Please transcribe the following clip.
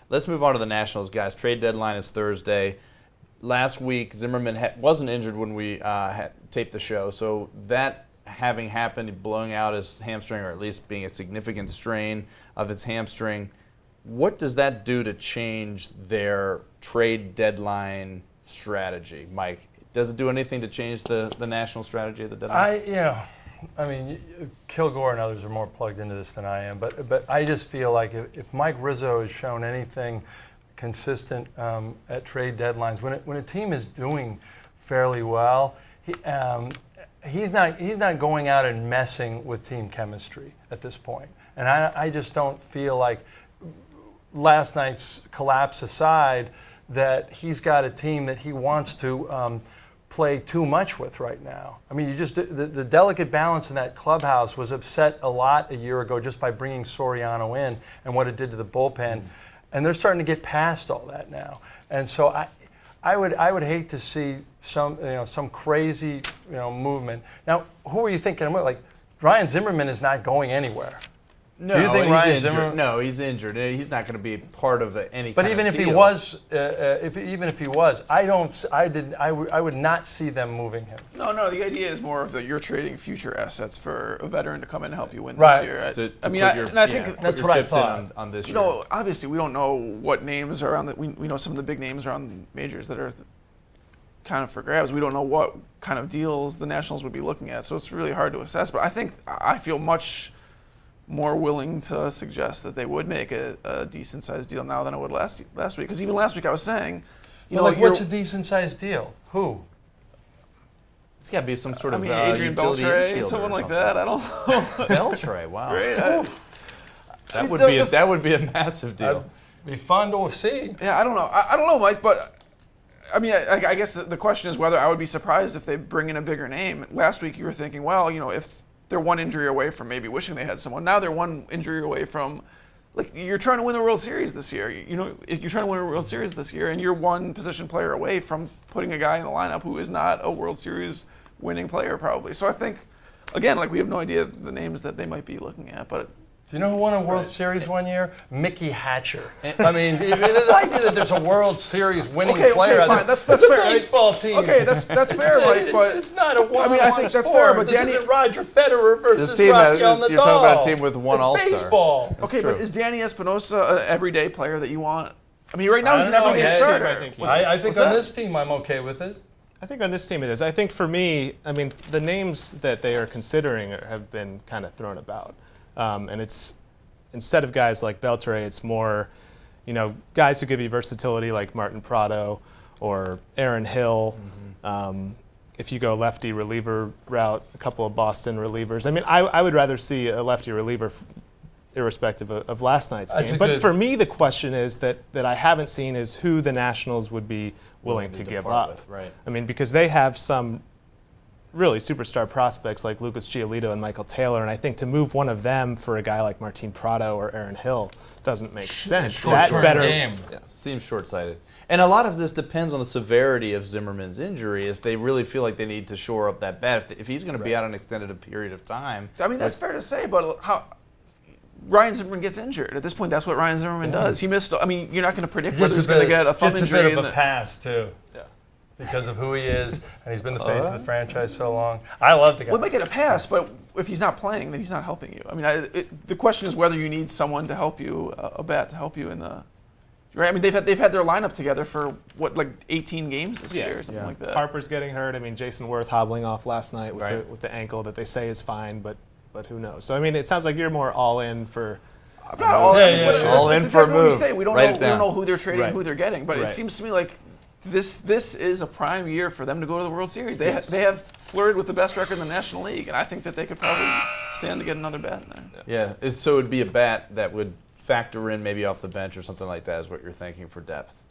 Let's move on to the Nationals, guys. Trade deadline is Thursday. Last week, Zimmerman wasn't injured when we taped the show, so that having happened, blowing out his hamstring, or at least being a significant strain of his hamstring, what does that do to change their trade deadline strategy, Mike? Does it do anything to change the national strategy of the deadline? I mean, Kilgore and others are more plugged into this than I am, but I just feel like if Mike Rizzo has shown anything consistent at trade deadlines, when a team is doing fairly well, he's not going out and messing with team chemistry at this point. And I just don't feel like, last night's collapse aside, that he's got a team that he wants to play too much with right now. I mean, the delicate balance in that clubhouse was upset a lot a year ago just by bringing Soriano in and what it did to the bullpen. And they're starting to get past all that now. And so I would hate to see some crazy movement. Now, who are you thinking? Like, Ryan Zimmerman is not going anywhere. No, do you think Ryan Zimmerman? No, he's injured. He's not going to be part of any. But kind even of if deal. he was, even if he was, I would not see them moving him. No. The idea is more of that you're trading future assets for a veteran to come in and help you win this year. I think that's what I thought on this year. Obviously we don't know what names are around. We know some of the big names around majors that are kind of for grabs. We don't know what kind of deals the Nationals would be looking at, so it's really hard to assess. But I feel much more willing to suggest that they would make a decent-sized deal now than I would last week. Because even last week I was saying, what's a decent-sized deal? Who? It's got to be some sort of Adrian utility Beltre, infielder someone or like something. that. I don't know. Beltre, wow. Right? That would be a massive deal. It'd be fun to see. Yeah, I don't know. I don't know, Mike, but I mean, I guess the question is whether I would be surprised if they bring in a bigger name. Last week you were thinking, well, if they're one injury away from maybe wishing they had someone. Now they're one injury away from, you're trying to win the World Series this year. If you're trying to win a World Series this year, and you're one position player away from putting a guy in the lineup who is not a World Series winning player, probably. So I think, again, we have no idea the names that they might be looking at, but. Do you know who won a World Series one year? Mickey Hatcher. I mean, the idea that there's a World Series winning player. Okay, fine. That's it's fair. A baseball team. Okay, that's fair, Mike. But it's not a one-on-one I think that's sport. fair. But this isn't Roger Federer versus this team Rafael Nadal. You're talking about a team with one All-Star. It's baseball. Okay, but is Danny Espinosa an everyday player that you want? I mean, right now he's an everyday starter. I think on this team I'm okay with it. I think on this team it is. I think for me, the names that they are considering have been kind of thrown about, and it's. Instead of guys like Beltre, it's more, guys who give you versatility like Martin Prado or Aaron Hill. Mm-hmm. If you go lefty reliever route, a couple of Boston relievers. I would rather see a lefty reliever irrespective of last night's game. But for me, the question is that I haven't seen is who the Nationals would be willing to give up. With, right. Because they have some really superstar prospects like Lucas Giolito and Michael Taylor, and I think to move one of them for a guy like Martin Prado or Aaron Hill doesn't make sense. Seems short-sighted. And a lot of this depends on the severity of Zimmerman's injury. If they really feel like they need to shore up that bat, if he's going to be out an extended period of time. That's fair to say, but how Ryan Zimmerman gets injured. At this point, that's what Ryan Zimmerman does. He missed. You're not going to predict whether he's going to get a thumb injury. It's a bit of a pass too. Yeah. Because of who he is, and he's been the face of the franchise so long. I love the guy. We'll make it a pass, but if he's not playing, then he's not helping you. The question is whether you need someone to help you, a bat to help you in the. Right? They've had their lineup together for 18 games this year, or something like that. Harper's getting hurt. Jason Worth hobbling off last night with the ankle that they say is fine, but who knows? So it sounds like you're more all in for. I'm not all in. All in for a move. We say. We don't know who they're trading, who they're getting, but it seems to me like. This is a prime year for them to go to the World Series. They have flirted with the best record in the National League, and I think that they could probably stand to get another bat in there. Yeah, so it would be a bat that would factor in maybe off the bench or something like that is what you're thinking for depth.